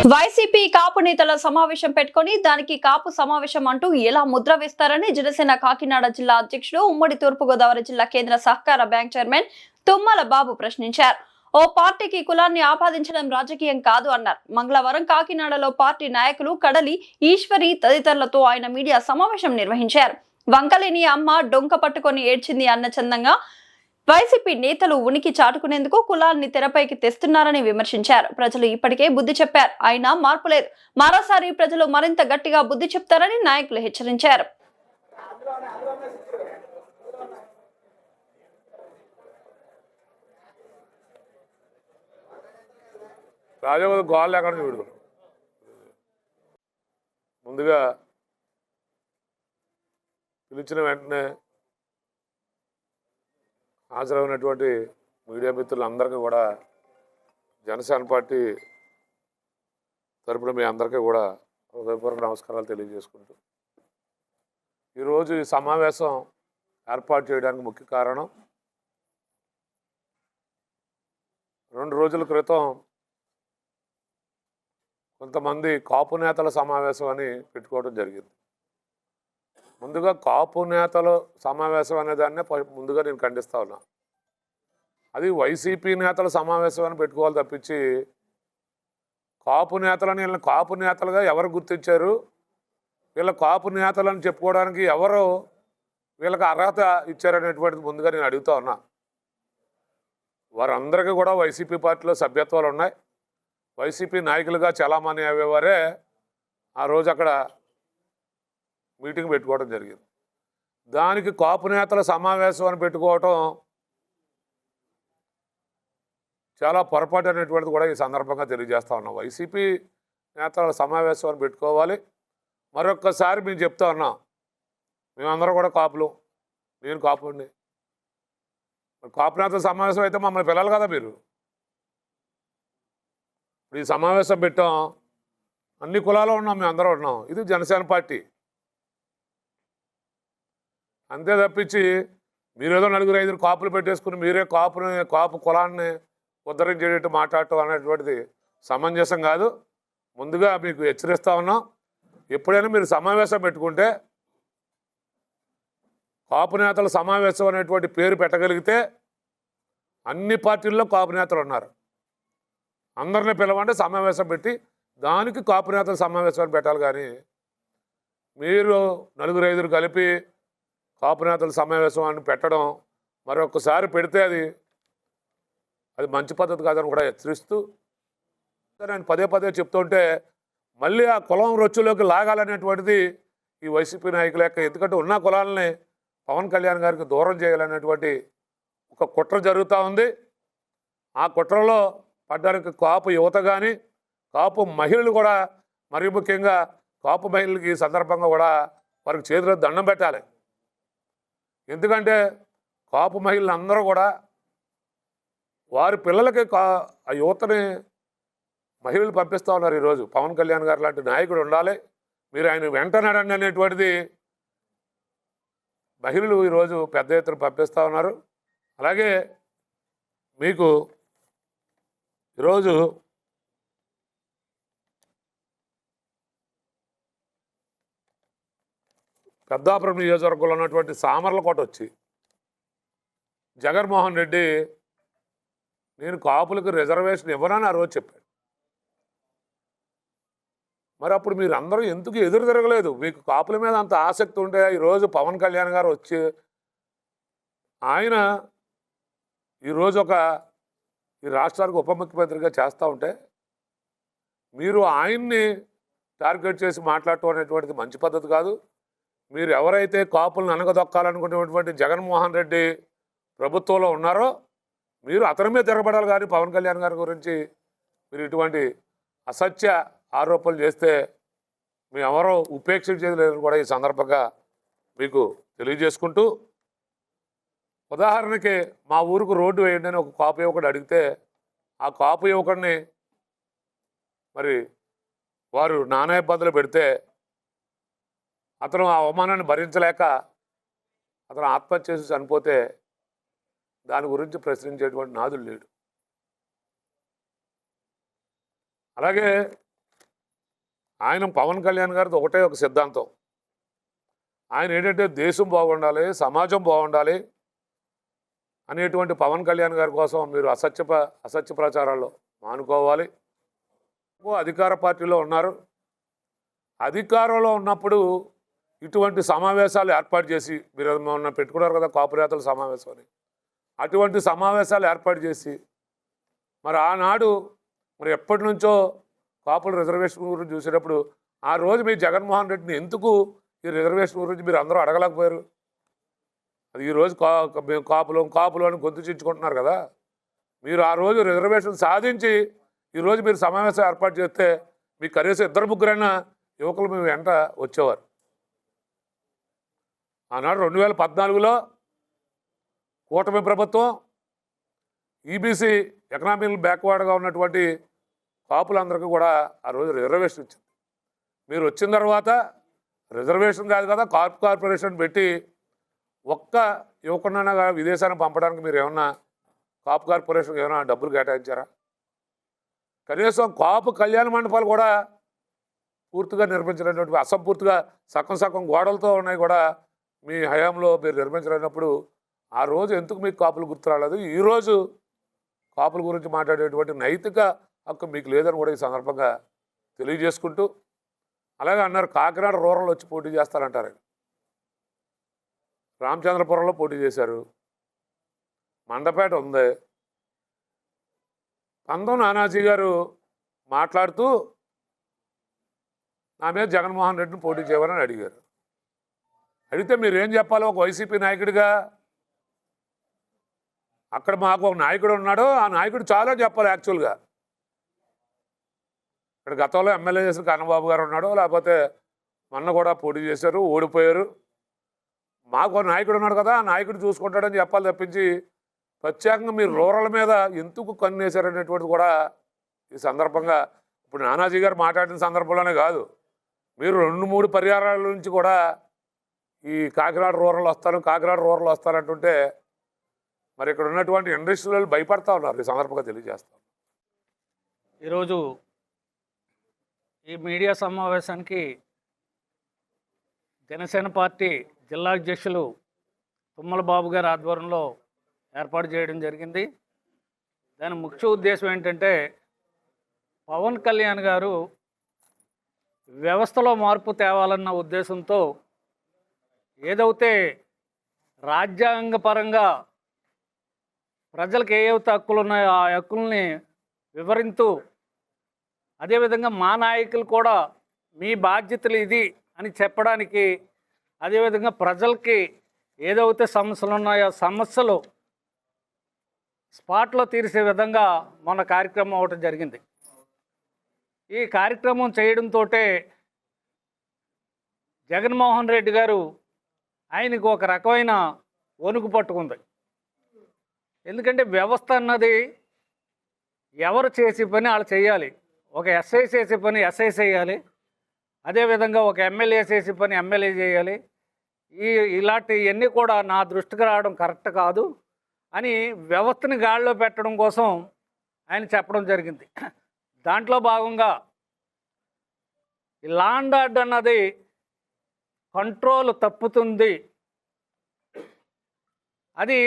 YCP కాపు నేతల సమావేశం పెట్టుకుని దానికి కాపు సమావేశం అంటూ ఎలా ముద్ర వేస్తారని జనసేన కాకినాడ జిల్లా అధ్యక్షుడు ఉమ్మడి తూర్పుగోదావరి జిల్లా కేంద్ర సహకార బ్యాంక్ చైర్మన్ తుమ్మల బాబు ప్రశ్నించారు. ఓ పార్టీకి కులాన్ని ఆపాదించడం రాజకీయం కాదు అన్నారు. మంగళవారం కాకినాడలో పార్టీ నాయకులు కడలి ఈశ్వరి తదితరులతో ఆయన మీడియా సమావేశం నిర్వహించారు. వంకలేని అమ్మ డొంక పట్టుకొని ఏడ్చింది అన్న చందంగా వైసీపీ నేతలు ఉనికి చాటుకునేందుకు కులాన్ని తెరపైకి తెస్తున్నారని విమర్శించారు. ప్రజలు ఇప్పటికే బుద్ధి చెప్పారు, అయినా మార్పు లేదు. మరోసారి ప్రజలు మరింత గట్టిగా బుద్ధి చెప్తారని నాయకులు హెచ్చరించారు. ముందుగా పిలిచిన వెంటనే హాజరైనటువంటి మీడియా మిత్రులందరికీ కూడా జనసేన పార్టీ తరపున మీ అందరికీ కూడా హృదయపూర్వక నమస్కారాలు తెలియజేసుకుంటూ ఈరోజు ఈ సమావేశం ఏర్పాటు చేయడానికి ముఖ్య కారణం 2 రోజుల క్రితం కొంతమంది కాపు నేతల సమావేశం అని పెట్టుకోవడం జరిగింది. ముందుగా కాపు నేతల సమావేశం అనేదాన్నే ముందుగా నేను ఖండిస్తా ఉన్నా. అది వైసీపీ నేతల సమావేశం అని పెట్టుకోవాలి తప్పించి కాపు నేతలని వీళ్ళని కాపు నేతలుగా ఎవరు గుర్తించారు, వీళ్ళ కాపు నేతలని చెప్పుకోవడానికి ఎవరు వీళ్ళకి అర్హత ఇచ్చారనేటువంటిది ముందుగా నేను అడుగుతా ఉన్నా. వారందరికీ కూడా వైసీపీ పార్టీలో సభ్యత్వాలు ఉన్నాయి. వైసీపీ నాయకులుగా చలామణి అయ్యేవారే ఆ రోజు అక్కడ మీటింగ్ పెట్టుకోవడం జరిగింది. దానికి కాపు నేతల సమావేశం అని పెట్టుకోవటం చాలా పొరపాటు అనేటువంటిది కూడా ఈ సందర్భంగా తెలియజేస్తా ఉన్నాం. వైసీపీ నేతల సమావేశం అని పెట్టుకోవాలి. మరొక్కసారి మేము చెప్తా ఉన్నాం, మేమందరం కూడా కాపులు, నేను కాపుని. కాపు నేతల సమావేశం అయితే మమ్మల్ని పిల్లలు కదా మీరు. ఇప్పుడు ఈ సమావేశం పెట్టాం, అన్ని కులాలు ఉన్నాం, మేము అందరం ఉన్నాం. ఇది జనసేన పార్టీ. అంతే తప్పించి మీరేదో 4-5 కాపులు పెట్టేసుకుని మీరే కాపు కులాన్ని ఉద్ధరించేటట్టు మాట్లాడటం అనేటువంటిది సమంజసం కాదు. ముందుగా మీకు హెచ్చరిస్తా ఉన్నాం, ఎప్పుడైనా మీరు సమావేశం పెట్టుకుంటే కాపు నేతల సమావేశం అనేటువంటి పేరు పెట్టగలిగితే అన్ని పార్టీల్లో కాపు నేతలు ఉన్నారు. అందరినీ పిలవండి, సమావేశం పెట్టి దానికి కాపు నేతల సమావేశాన్ని పెట్టాలి. కానీ మీరు 4-5 కలిపి కాపు నేతల సమావేశం అని పెట్టడం మరొకసారి పెడితే అది మంచి పద్ధతి కాదని కూడా హెచ్చరిస్తూ నేను పదే చెప్తుంటే మళ్ళీ ఆ కులం రొచ్చులోకి లాగాలనేటువంటిది ఈ వైసీపీ నాయకుల యొక్క, ఎందుకంటే ఉన్న కులాలని పవన్ కళ్యాణ్ గారికి దూరం చేయాలనేటువంటి ఒక కుట్ర జరుగుతూ ఉంది. ఆ కుట్రలో పడ్డానికి కాపు యువత కానీ కాపు మహిళలు కూడా, మరీ ముఖ్యంగా కాపు మహిళలకి ఈ సందర్భంగా కూడా వారికి చేతిలో దండం పెట్టాలి. ఎందుకంటే కాపు మహిళలు అందరూ కూడా వారి పిల్లలకి ఆ యువతని మహిళలు పంపిస్తూ ఉన్నారు. ఈరోజు పవన్ కళ్యాణ్ గారు లాంటి నాయకుడు ఉండాలి, మీరు ఆయన వెంట నడండి అనేటువంటిది మహిళలు ఈరోజు పెద్ద ఎత్తున పంపిస్తూ ఉన్నారు. అలాగే మీకు ఈరోజు పెద్దాపురం నియోజకవర్గంలో ఉన్నటువంటి సామర్లకోట వచ్చి జగన్మోహన్ రెడ్డి నేను కాపులకు రిజర్వేషన్ ఇవ్వనని ఆ రోజు చెప్పాడు. మరి అప్పుడు మీరు అందరూ ఎందుకు ఎదురు తిరగలేదు? మీకు కాపుల మీద అంత ఆసక్తి ఉంటే ఈరోజు పవన్ కళ్యాణ్ గారు వచ్చి ఆయన ఈరోజు ఈ రాష్ట్రానికి ఉప ముఖ్యమంత్రిగా చేస్తూ ఉంటే మీరు ఆయన్ని టార్గెట్ చేసి మాట్లాడటం అనేటువంటిది మంచి పద్ధతి కాదు. మీరు ఎవరైతే కాపులను అనగదొక్కాలనుకునేటువంటి జగన్మోహన్ రెడ్డి ప్రభుత్వంలో ఉన్నారో మీరు అతని మీద తిరగబడాలి. కానీ పవన్ కళ్యాణ్ గారి గురించి మీరు ఇటువంటి అసత్య ఆరోపణలు చేస్తే మేము ఎవరో ఉపేక్షించేది కూడా ఈ సందర్భంగా మీకు తెలియజేసుకుంటూ, ఉదాహరణకి మా ఊరికి రోడ్డు వేయండి అని ఒక కాపు యువకుడు అడిగితే ఆ కాపు యువకుడిని మరి వారు నానా ఇబ్బందులు పెడితే అతను ఆ అవమానాన్ని భరించలేక అతను ఆత్మహత్య చేసి చనిపోతే దాని గురించి ప్రశ్నించేటువంటి నాదుడు లేడు. అలాగే ఆయన పవన్ కళ్యాణ్ గారిది ఒకటే ఒక సిద్ధాంతం. ఆయన ఏంటంటే దేశం బాగుండాలి, సమాజం బాగుండాలి అనేటువంటి పవన్ కళ్యాణ్ గారి కోసం మీరు అసత్య ప్రచారాల్లో మానుకోవాలి. అధికార పార్టీలో ఉన్నారు. అధికారంలో ఉన్నప్పుడు ఇటువంటి సమావేశాలు ఏర్పాటు చేసి, మీరు మొన్న పెట్టుకున్నారు కదా కాపురేతల సమావేశం అని, అటువంటి సమావేశాలు ఏర్పాటు చేసి మరి ఆనాడు మరి ఎప్పటి నుంచో కాపుల రిజర్వేషన్ గురించి చూసేటప్పుడు ఆ రోజు మీ జగన్మోహన్ రెడ్డిని ఎందుకు ఈ రిజర్వేషన్ గురించి మీరు అందరూ అడగలేకపోయారు? అది ఈరోజు మేము కాపులు అని గొంతు చించుకుంటున్నారు కదా. మీరు ఆ రోజు రిజర్వేషన్ సాధించి ఈరోజు మీరు సమావేశం ఏర్పాటు చేస్తే మీకు కనీసం 2-3 యువకులు మేము వెంట వచ్చేవారు. ఆనాడు 2014లో కూటమి ప్రభుత్వం ఈబీసీ ఎకనామికల్ బ్యాక్వర్డ్గా ఉన్నటువంటి కాపులందరికీ కూడా ఆ రోజు రిజర్వేషన్ ఇచ్చింది. మీరు వచ్చిన తర్వాత రిజర్వేషన్ కాదు కదా, కార్పొరేషన్ పెట్టి ఒక్క యువకుడినైనా విదేశానికి పంపడానికి మీరు ఏమన్నా కాపు కార్పొరేషన్కి ఏమైనా డబ్బులు కేటాయించారా? కనీసం కాపు కళ్యాణ మండపాలు కూడా పూర్తిగా నిర్మించినటువంటి, అసంపూర్తిగా సగం గోడలతో ఉన్నాయి కూడా మీ హయాంలో మీరు నిర్మించలేనప్పుడు ఆ రోజు ఎందుకు మీకు కాపులు గుర్తు రాలేదు? ఈరోజు కాపుల గురించి మాట్లాడేటువంటి నైతిక హక్కు మీకు లేదని కూడా ఈ సందర్భంగా తెలియజేసుకుంటూ, అలాగే అన్నారు కాకినాడ రూరల్ వచ్చి పోటీ చేస్తారంటారు. రామచంద్రపురంలో పోటీ చేశారు, మండపేట ఉంది. పంతం నానాజీ గారు మాట్లాడుతూ నా మీద జగన్మోహన్ రెడ్డిని పోటీ చేయమని అడిగారు. అడిగితే మీరేం చెప్పాలి? ఒక వైసీపీ నాయకుడిగా అక్కడ మాకు ఒక నాయకుడు ఉన్నాడు, ఆ నాయకుడు చాలా చెప్పాలి. యాక్చువల్గా ఇక్కడ గతంలో ఎమ్మెల్యే చేసిన కన్నబాబు గారు ఉన్నాడు, లేకపోతే మొన్న కూడా పోటీ చేశారు, ఓడిపోయారు. మాకు ఒక నాయకుడు ఉన్నాడు కదా, ఆ నాయకుడు చూసుకుంటాడని చెప్పాలి తప్పించి ప్రత్యేకంగా మీరు రూరల్ మీద ఎందుకు కన్నేశారనేటువంటిది కూడా ఈ సందర్భంగా ఇప్పుడు నానాజీ గారు మాట్లాడిన సందర్భంలోనే కాదు, మీరు 2-3 పర్యాయాల నుంచి కూడా ఈ కాకినాడ రూరల్ వస్తానంటుంటే మరి ఇక్కడ ఉన్నటువంటి ఇండస్ట్రీలు భయపడతా ఉన్నారు. ఈ సందర్భంగా తెలియజేస్తాం. ఈరోజు ఈ మీడియా సమావేశానికి జనసేన పార్టీ జిల్లా అధ్యక్షులు తుమ్మల బాబు గారి ఆధ్వర్యంలో ఏర్పాటు చేయడం జరిగింది. దాని ముఖ్య ఉద్దేశం ఏంటంటే పవన్ కళ్యాణ్ గారు వ్యవస్థలో మార్పు తేవాలన్న ఉద్దేశంతో ఏదైతే రాజ్యాంగపరంగా ప్రజలకు ఏవైతే హక్కులు ఉన్నాయో ఆ హక్కుల్ని వివరిస్తూ, అదేవిధంగా మా నాయకులు కూడా మీ బాధ్యతలు ఇది అని చెప్పడానికి, అదేవిధంగా ప్రజలకి ఏదైతే సమస్యలు ఉన్నాయో ఆ సమస్యలు స్పాట్లో తీర్చే విధంగా మొన్న కార్యక్రమం అవటం జరిగింది. ఈ కార్యక్రమం చేయడంతో జగన్మోహన్ రెడ్డి గారు ఆయనకు ఒక రకమైన వణుకు పట్టుకుంది. ఎందుకంటే వ్యవస్థ అన్నది ఎవరు చేసే పని వాళ్ళు చేయాలి. ఒక ఎస్ఐ చేసే పని ఎస్ఐ చేయాలి, అదేవిధంగా ఒక ఎమ్మెల్యే చేసే పని ఎమ్మెల్యే చేయాలి. ఇలాంటివన్నీ కూడా నా దృష్టికి రావడం కరెక్ట్ కాదు అని వ్యవస్థని గాడిలో పెట్టడం కోసం ఆయన చెప్పడం జరిగింది. దాంట్లో భాగంగా ఈ లా అండ్ ఆర్డర్ అన్నది కంట్రోల్ తప్పుతుంది. అది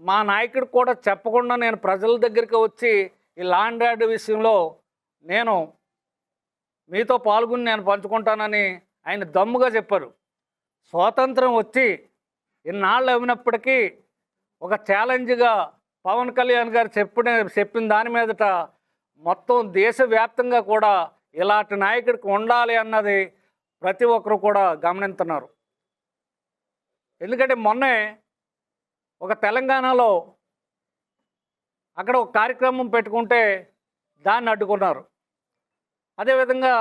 మా నాయకుడు కూడా చెప్పకుండా నేను ప్రజల దగ్గరికి వచ్చి ఈ లా అండ్ ఆర్డర్ విషయంలో నేను మీతో పాల్గొని నేను పంచుకుంటానని ఆయన దమ్ముగా చెప్పారు. స్వాతంత్రం వచ్చి ఇన్నాళ్ళు అయినప్పటికీ ఒక ఛాలెంజ్గా పవన్ కళ్యాణ్ గారు చెప్పిన దాని మీదట మొత్తం దేశవ్యాప్తంగా కూడా ఇలాంటి నాయకుడికి ఉండాలి అన్నది ప్రతి ఒక్కరు కూడా గమనిస్తున్నారు. ఎందుకంటే మొన్నే ఒక తెలంగాణలో అక్కడ ఒక కార్యక్రమం పెట్టుకుంటే దాన్ని అడ్డుకున్నారు. అదేవిధంగా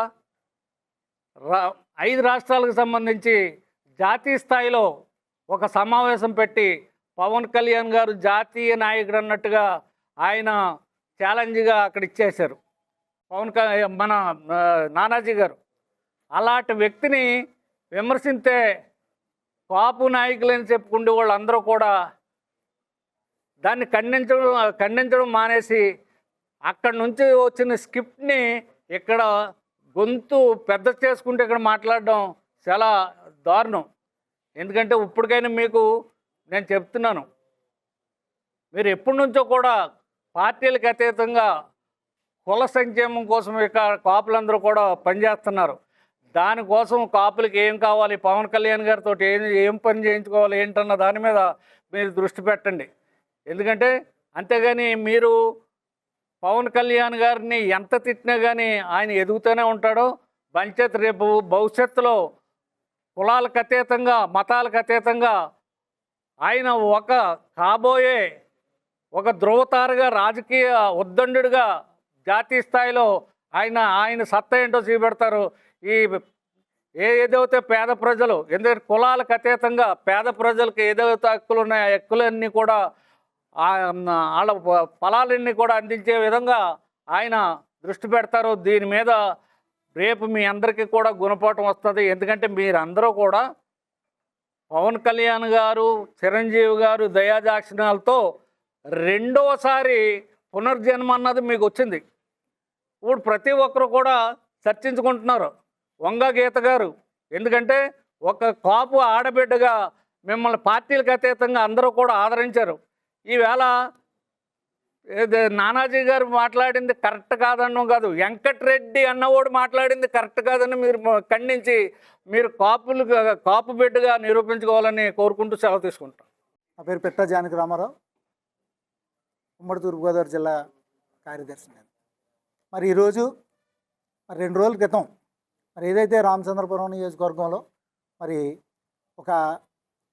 5 రాష్ట్రాలకు సంబంధించి జాతీయ స్థాయిలో ఒక సమావేశం పెట్టి పవన్ కళ్యాణ్ గారు జాతీయ నాయకుడు అన్నట్టుగా ఆయన ఛాలెంజ్గా అక్కడ ఇచ్చేశారు మన నానాజీ గారు. అలాంటి వ్యక్తిని విమర్శించే కాపు నాయకులని చెప్పుకుంటే వాళ్ళందరూ కూడా దాన్ని ఖండించడం మానేసి అక్కడి నుంచి వచ్చిన స్క్రిప్ట్ని ఇక్కడ గొంతు పెద్ద చేసుకుంటే ఇక్కడ మాట్లాడడం చాలా దారుణం. ఎందుకంటే ఇప్పటికైనా మీకు నేను చెప్తున్నాను, మీరు ఎప్పటి నుంచో కూడా పార్టీలకు అతీతంగా కుల సంక్షేమం కోసం ఇక్కడ కాపులందరూ కూడా పనిచేస్తున్నారు. దానికోసం కాపులకి ఏం కావాలి, పవన్ కళ్యాణ్ గారితో ఏం పని చేయించుకోవాలి ఏంటన్న దాని మీద మీరు దృష్టి పెట్టండి. ఎందుకంటే అంతేగాని మీరు పవన్ కళ్యాణ్ గారిని ఎంత తిట్టినా కానీ ఆయన ఎదుగుతూనే ఉంటాడో. పంచాయత్ రేపు భవిష్యత్తులో కులాలకు అతీతంగా మతాలకు అతీతంగా ఆయన కాబోయే ఒక ధ్రువతారగా రాజకీయ ఉద్దండుడిగా జాతీయ స్థాయిలో ఆయన సత్తా ఏంటో చూపెడతారు. ఏదైతే పేద ప్రజలు, ఎందుకంటే కులాలకు అతీతంగా పేద ప్రజలకు ఏదైతే హక్కులు ఉన్నాయో ఆ హక్కులన్నీ కూడా వాళ్ళ ఫలాలన్నీ కూడా అందించే విధంగా ఆయన దృష్టి పెడతారు. దీని మీద రేపు మీ అందరికీ కూడా గుణపాఠం వస్తుంది. ఎందుకంటే మీరందరూ కూడా పవన్ కళ్యాణ్ గారు, చిరంజీవి గారు దయాదాక్షిణ్యాలతో రెండవసారి పునర్జన్మ అన్నది మీకు వచ్చింది. ఇప్పుడు ప్రతి ఒక్కరు కూడా చర్చించుకుంటున్నారు. వంగ గీత గారు, ఎందుకంటే ఒక కాపు ఆడబిడ్డగా మిమ్మల్ని పార్టీలకు అతీతంగా అందరూ కూడా ఆదరించారు. ఈవేళ నానాజీ గారు మాట్లాడింది కరెక్ట్ కాదన్నం కాదు, వెంకటరెడ్డి అన్నవాడు మాట్లాడింది కరెక్ట్ కాదని మీరు ఖండించి మీరు కాపు బిడ్డగా నిరూపించుకోవాలని కోరుకుంటూ సెలవు తీసుకుంటాం. నా పేరు పెట్ట జానకి రామారావు, ఉమ్మడి తూర్పుగోదావరి జిల్లా కార్యదర్శి నేను. మరి ఈరోజు 2 రోజుల క్రితం మరి ఏదైతే రామచంద్రపురం నియోజకవర్గంలో మరి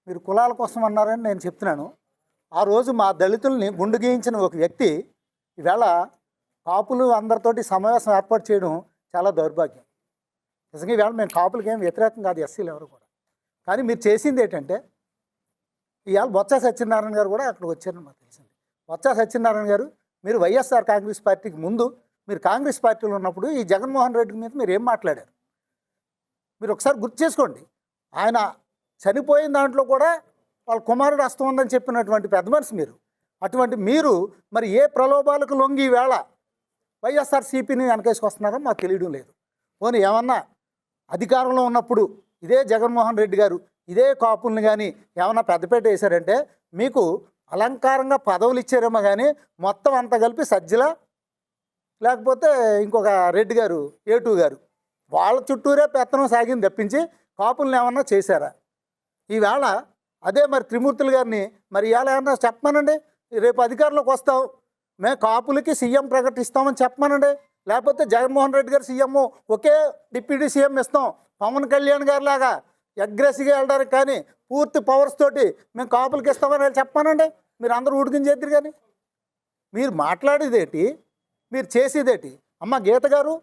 మీరు కులాల కోసం అన్నారని నేను చెప్తున్నాను. ఆ రోజు మా దళితుల్ని గుండు గీయించిన ఒక వ్యక్తి ఈవేళ కాపులు అందరితోటి సమావేశం ఏర్పాటు చేయడం చాలా దౌర్భాగ్యం. నిజంగా ఈవేళ మేము కాపులకి ఏం వ్యతిరేకం కాదు, ఎస్సీలు ఎవరు కూడా. కానీ మీరు చేసింది ఏంటంటే, ఇవాళ బొత్స సత్యనారాయణ గారు కూడా అక్కడికి వచ్చారని మాకు తెలిసింది. బొత్స సత్యనారాయణ గారు మీరు వైఎస్ఆర్ కాంగ్రెస్ పార్టీకి ముందు మీరు కాంగ్రెస్ పార్టీలో ఉన్నప్పుడు ఈ జగన్మోహన్ రెడ్డి మీద మీరు ఏం మాట్లాడారు మీరు ఒకసారి గుర్తు చేసుకోండి. ఆయన చనిపోయిన దాంట్లో కూడా వాళ్ళ కుమారుడు హస్తం ఉందని చెప్పినటువంటి పెద్ద మనిషి మీరు. అటువంటి మీరు మరి ఏ ప్రలోభాలకు లొంగి వేళ వైఎస్ఆర్సీపీని వెనకేసుకొస్తున్నారో మాకు తెలియడం లేదు. పోనీ ఏమన్నా అధికారంలో ఉన్నప్పుడు ఇదే జగన్మోహన్ రెడ్డి గారు ఇదే కాపుల్ని కానీ ఏమన్నా పెద్దపేట వేశారంటే మీకు అలంకారంగా పదవులు ఇచ్చారేమో కానీ మొత్తం అంతా కలిపి సజ్జల లేకపోతే ఇంకొక రెడ్డి గారు A2 గారు వాళ్ళ చుట్టూరే పెత్తనం సాగింది తప్పించి కాపుల్ని ఏమన్నా చేశారా? ఈవేళ అదే మరి త్రిమూర్తులు గారిని మరి ఇవాళ ఏమన్నా చెప్పమనండి, రేపు అధికారంలోకి వస్తాం మేము కాపులకి సీఎం ప్రకటిస్తామని చెప్పమనండి. లేకపోతే జగన్మోహన్ రెడ్డి గారు సీఎం ఒకే డిప్యూటీ సీఎం ఇస్తాం పవన్ కళ్యాణ్ గారి లాగా అగ్రెసివ్గా వెళ్ళడానికి, కానీ పూర్తి పవర్స్ తోటి మేము కాపులకి ఇస్తామని చెప్పమనండి. మీరు అందరూ ఉడికిన చేద్దరు. కానీ మీరు మాట్లాడేదేటి, మీరు చేసేదేటి? అమ్మ గీత గారు,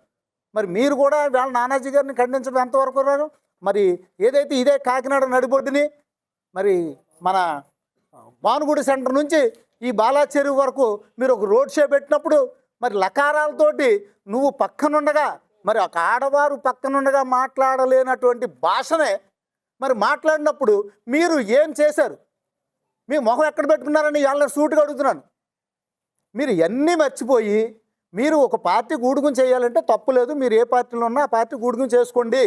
మరి మీరు కూడా వాళ్ళ నానాజీ గారిని ఖండించడం ఎంతవరకు ఉన్నారు? మరి ఏదైతే ఇదే కాకినాడ నడిబొడ్డుని మరి మన భానుగుడి సెంటర్ నుంచి ఈ బాలాచెరువు వరకు మీరు ఒక రోడ్ షో పెట్టినప్పుడు మరి లకారాలతోటి నువ్వు పక్కనుండగా మరి ఒక ఆడవారు పక్కనుండగా మాట్లాడలేనటువంటి భాషనే మరి మాట్లాడినప్పుడు మీరు ఏం చేశారు? మీ మొహం ఎక్కడ పెట్టుకున్నారని వాళ్ళ సూటుగా అడుగుతున్నాను. మీరు ఇవన్నీ మర్చిపోయి మీరు ఒక పార్టీ గూడుగుం చేయాలంటే తప్పు లేదు, మీరు ఏ పార్టీలో ఉన్నా ఆ పార్టీ గూడుగుం చేసుకోండి.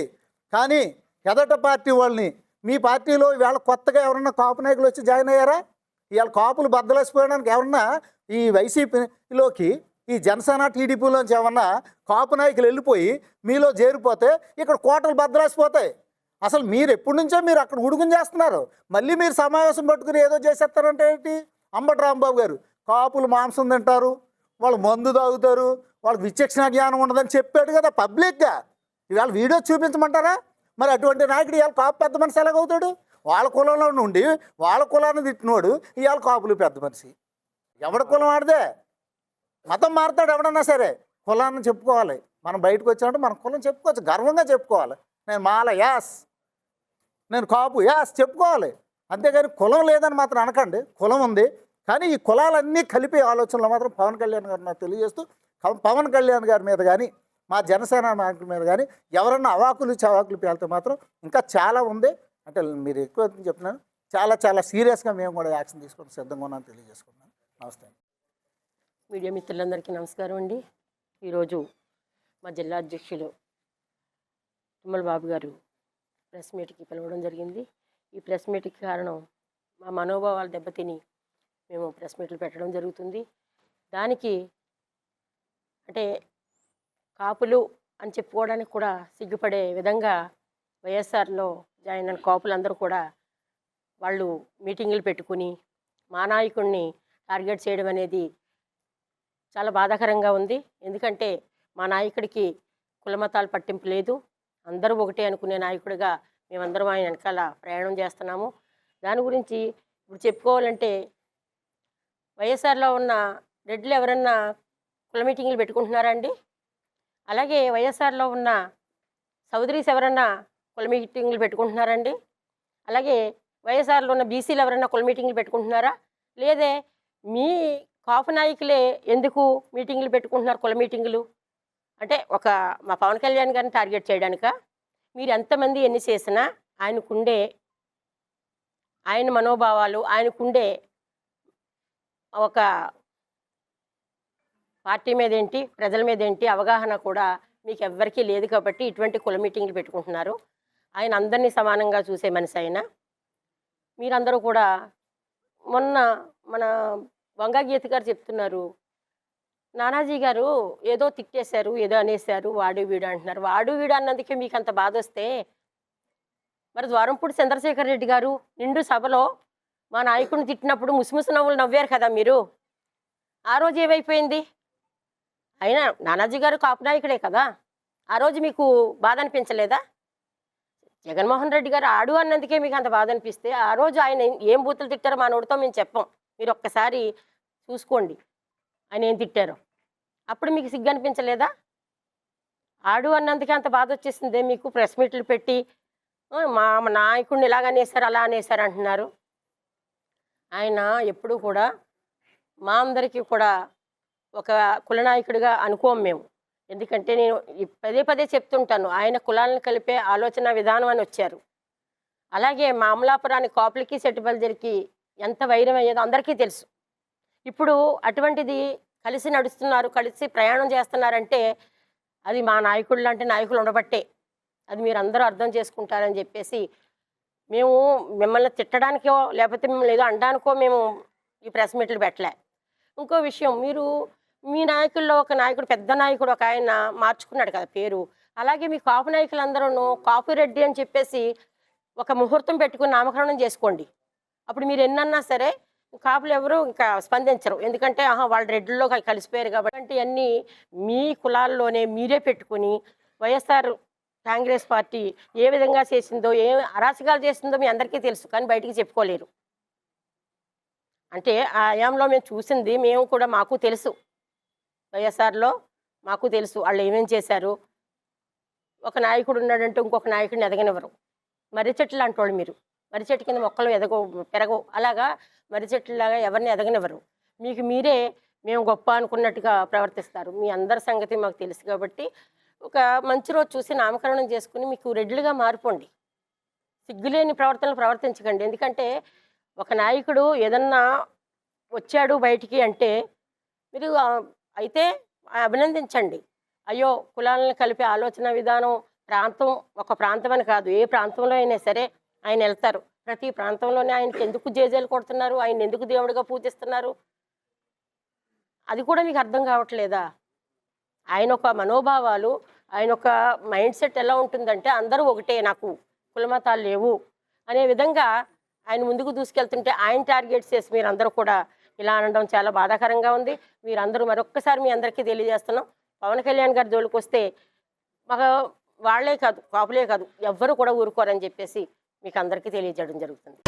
కానీ ఎదట పార్టీ వాళ్ళని మీ పార్టీలో ఇవాళ కొత్తగా ఎవరన్నా కాపు నాయకులు వచ్చి జాయిన్ అయ్యారా? ఇవాళ కాపులు బద్దలేసిపోయడానికి ఎవరన్నా ఈ వైసీపీలోకి ఈ జనసేన టీడీపీలోంచి ఏమన్నా కాపు నాయకులు వెళ్ళిపోయి మీలో చేరిపోతే ఇక్కడ కోటలు బద్దలేసిపోతాయి. అసలు మీరు ఎప్పటి నుంచో మీరు అక్కడ ఉడుగుం చేస్తున్నారు, మళ్ళీ మీరు సమావేశం పట్టుకుని ఏదో చేసేస్తారంటే ఏంటి? అంబటి రాంబాబు గారు కాపులు మాంసం తింటారు, వాళ్ళు మందు తాగుతారు, వాళ్ళకి విచక్షణ జ్ఞానం ఉండదని చెప్పాడు కదా పబ్లిక్గా. ఇవాళ వీడియో చూపించమంటారా? మరి అటువంటి నాయకుడు ఇవాళ కాపు పెద్ద మనిషి ఎలాగవుతాడు? వాళ్ళ కులంలో నుండి వాళ్ళ కులాన్ని తిట్టినోడు ఇవాళ కాపులు పెద్ద మనిషి. ఎవడి కులం ఆడితే మతం మారుతాడు ఎవడన్నా సరే, కులాన్ని చెప్పుకోవాలి. మనం బయటకు వచ్చినట్టు మన కులం చెప్పుకోవచ్చు, గర్వంగా చెప్పుకోవాలి. నేను మాల యాస్, నేను కాపు యాస్ చెప్పుకోవాలి. అంతేగాని కులం లేదని మాత్రం అనకండి. కులం ఉంది, కానీ ఈ కులాలన్నీ కలిపే ఆలోచనలు మాత్రం పవన్ కళ్యాణ్ గారు నాకు తెలియజేస్తూ, పవన్ కళ్యాణ్ గారి మీద కానీ మా జనసేన నాయకుల మీద కానీ ఎవరన్నా అవాకులు చవాకులు పేలితే మాత్రం ఇంకా చాలా ఉంది. అంటే మీరు ఎక్కువ చెప్తున్నాను, చాలా చాలా సీరియస్గా మేము కూడా యాక్షన్ తీసుకోవడం సిద్ధంగా ఉన్నాను తెలియజేసుకున్నాను. నమస్తే. మీడియా మిత్రులందరికీ నమస్కారం అండి. ఈరోజు మా జిల్లా అధ్యక్షులు తుమ్మల బాబు గారు ప్రెస్ మీట్కి పిలవడం జరిగింది. ఈ ప్రెస్ మీట్కి కారణం మా మనోభావాలు దెబ్బతిని మేము ప్రెస్ మీట్లు పెట్టడం జరుగుతుంది. దానికి అంటే కాపులు అని చెప్పుకోవడానికి కూడా సిగ్గుపడే విధంగా వైఎస్ఆర్లో జాయిన్ అయిన కాపులందరూ కూడా వాళ్ళు మీటింగులు పెట్టుకుని మా నాయకుడిని టార్గెట్ చేయడం అనేది చాలా బాధాకరంగా ఉంది. ఎందుకంటే మా నాయకుడికి కులమతాలు పట్టింపు లేదు, అందరూ ఒకటే అనుకునే నాయకుడిగా మేమందరం ఆయన వెనకాల ప్రయాణం చేస్తున్నాము. దాని గురించి ఇప్పుడు చెప్పుకోవాలంటే వైఎస్ఆర్లో ఉన్న రెడ్లు ఎవరన్నా కుల మీటింగులు పెట్టుకుంటున్నారా అండి? అలాగే వైఎస్ఆర్లో ఉన్న చౌదరీస్ ఎవరన్నా కుల మీటింగులు పెట్టుకుంటున్నారండి? అలాగే వైఎస్ఆర్లో ఉన్న బీసీలు ఎవరన్నా కుల మీటింగులు పెట్టుకుంటున్నారా? లేదే మీ కాపు నాయకులే ఎందుకు మీటింగులు పెట్టుకుంటున్నారు కుల మీటింగులు? అంటే ఒక మా పవన్ కళ్యాణ్ గారిని టార్గెట్ చేయడానిక? మీరు ఎంతమంది ఎన్ని చేసినా ఆయనకుండే ఆయన మనోభావాలు, ఆయనకుండే ఒక పార్టీ మీద ఏంటి, ప్రజల మీద ఏంటి అవగాహన కూడా మీకు ఎవ్వరికీ లేదు కాబట్టి ఇటువంటి కుల మీటింగ్లు పెట్టుకుంటున్నారు. ఆయన అందరినీ సమానంగా చూసే మనిషి అయినా మీరందరూ కూడా మొన్న మన వంగాగీత గారు చెప్తున్నారు, నానాజీ గారు ఏదో తిట్టేశారు, ఏదో అనేశారు, వాడు వీడు అంటున్నారు. వాడు వీడు అన్నందుకే మీకు అంత బాధ వస్తే మరి ద్వారంపూడి చంద్రశేఖర్ రెడ్డి గారు నిండు సభలో మా నాయకుడిని తిట్టినప్పుడు ముసిముసి నవ్వులు నవ్వారు కదా మీరు. ఆ రోజు ఏమైపోయింది? అయినా నానాజీ గారు కాపు నాయకుడే కదా, ఆ రోజు మీకు బాధ అనిపించలేదా? జగన్మోహన్ రెడ్డి గారు ఆడు అన్నందుకే మీకు అంత బాధ అనిపిస్తే ఆ రోజు ఆయన ఏం బూతులు తిట్టారో మా నోటితో మేము చెప్పాం. మీరు ఒక్కసారి చూసుకోండి ఆయన ఏం తిట్టారో. అప్పుడు మీకు సిగ్గు అనిపించలేదా? ఆడు అన్నందుకే అంత బాధ వచ్చేసిందే మీకు. ప్రెస్ మీట్లు పెట్టి మా నాయకుడిని ఇలాగ అనేసారు, అలా అనేసారు అంటున్నారు. ఆయన ఎప్పుడూ కూడా మా అందరికీ కూడా ఒక కులనాయకుడిగా అనుకోం మేము. ఎందుకంటే నేను పదే పదే చెప్తుంటాను, ఆయన కులాలను కలిపే ఆలోచన విధానం అని వచ్చారు. అలాగే మా అమలాపురానికి కాపులకి సెట్టుబల్జరికి ఎంత వైరం అయ్యేదో అందరికీ తెలుసు. ఇప్పుడు అటువంటిది కలిసి నడుస్తున్నారు, కలిసి ప్రయాణం చేస్తున్నారంటే అది మా నాయకుడు లాంటి నాయకులు ఉండబట్టే. అది మీరు అందరూ అర్థం చేసుకుంటారని చెప్పేసి మేము మిమ్మల్ని తిట్టడానికో లేకపోతే మిమ్మల్ని ఏదో అనడానికో మేము ఈ ప్రెస్ మీట్లు పెట్టలే. ఇంకో విషయం, మీరు మీ నాయకుల్లో ఒక నాయకుడు, పెద్ద నాయకుడు ఒక ఆయన మార్చుకున్నాడు కదా పేరు. అలాగే మీ కాపు నాయకులందరూ కాపురెడ్డి అని చెప్పేసి ఒక ముహూర్తం పెట్టుకుని నామకరణం చేసుకోండి. అప్పుడు మీరు ఎన్నన్నా సరే కాపులు ఎవరు ఇంకా స్పందించరు. ఎందుకంటే వాళ్ళు రెడ్డిలో కలిసిపోయారు కాబట్టి అన్నీ మీ కులాల్లోనే మీరే పెట్టుకుని వైఎస్ఆర్ కాంగ్రెస్ పార్టీ ఏ విధంగా చేసిందో, ఏ అరాచకాలు చేసిందో మీ అందరికీ తెలుసు, కానీ బయటికి చెప్పుకోలేరు. అంటే ఆ ఆయాంలో మేము చూసింది మేము కూడా మాకు తెలుసు. వైఎస్ఆర్లో మాకు తెలుసు వాళ్ళు ఏమేం చేశారు. ఒక నాయకుడు ఉన్నాడంటే ఇంకొక నాయకుడిని ఎదగనివ్వరు. మర్రి చెట్లు అంటోళ్ళు మీరు, మర్రి చెట్టు కింద మొక్కలు పెరగవు. అలాగా మర్రి చెట్లులాగా ఎవరిని ఎదగనివ్వరు. మీకు మీరే మేము గొప్ప అనుకున్నట్టుగా ప్రవర్తిస్తారు. మీ అందరి సంగతి మాకు తెలుసు కాబట్టి ఒక మంచి రోజు చూసి నామకరణం చేసుకుని మీకు రెడ్లుగా మారిపోండి. సిగ్గులేని ప్రవర్తనలు ప్రవర్తించకండి. ఎందుకంటే ఒక నాయకుడు ఏదన్నా వచ్చాడు బయటికి అంటే మీరు అయితే అభినందించండి. అయ్యో కులాలను కలిపే ఆలోచన విధానం ప్రాంతం, ఒక ప్రాంతం అని కాదు, ఏ ప్రాంతంలో అయినా సరే ఆయన వెళ్తారు. ప్రతి ప్రాంతంలోనే ఆయనకి ఎందుకు జేజేలు కొడుతున్నారు, ఆయన ఎందుకు దేవుడిగా పూజిస్తున్నారు, అది కూడా మీకు అర్థం కావట్లేదా? ఆయన ఒక మనోభావాలు, ఆయన ఒక మైండ్ సెట్ ఎలా ఉంటుందంటే అందరూ ఒకటే, నాకు కులమతాలు లేవు అనే విధంగా ఆయన ముందుకు దూసుకెళ్తుంటే ఆయన టార్గెట్స్ చేసి మీరందరూ కూడా ఇలా అనడం చాలా బాధాకరంగా ఉంది. మీరందరూ మరొక్కసారి మీ అందరికీ తెలియజేస్తున్నాం, పవన్ కళ్యాణ్ గారి జోలికి వస్తే మాకు వాళ్లే కాదు, కాపులే కాదు, ఎవ్వరూ కూడా ఊరుకోరని చెప్పేసి మీకు అందరికీ తెలియజేయడం జరుగుతుంది.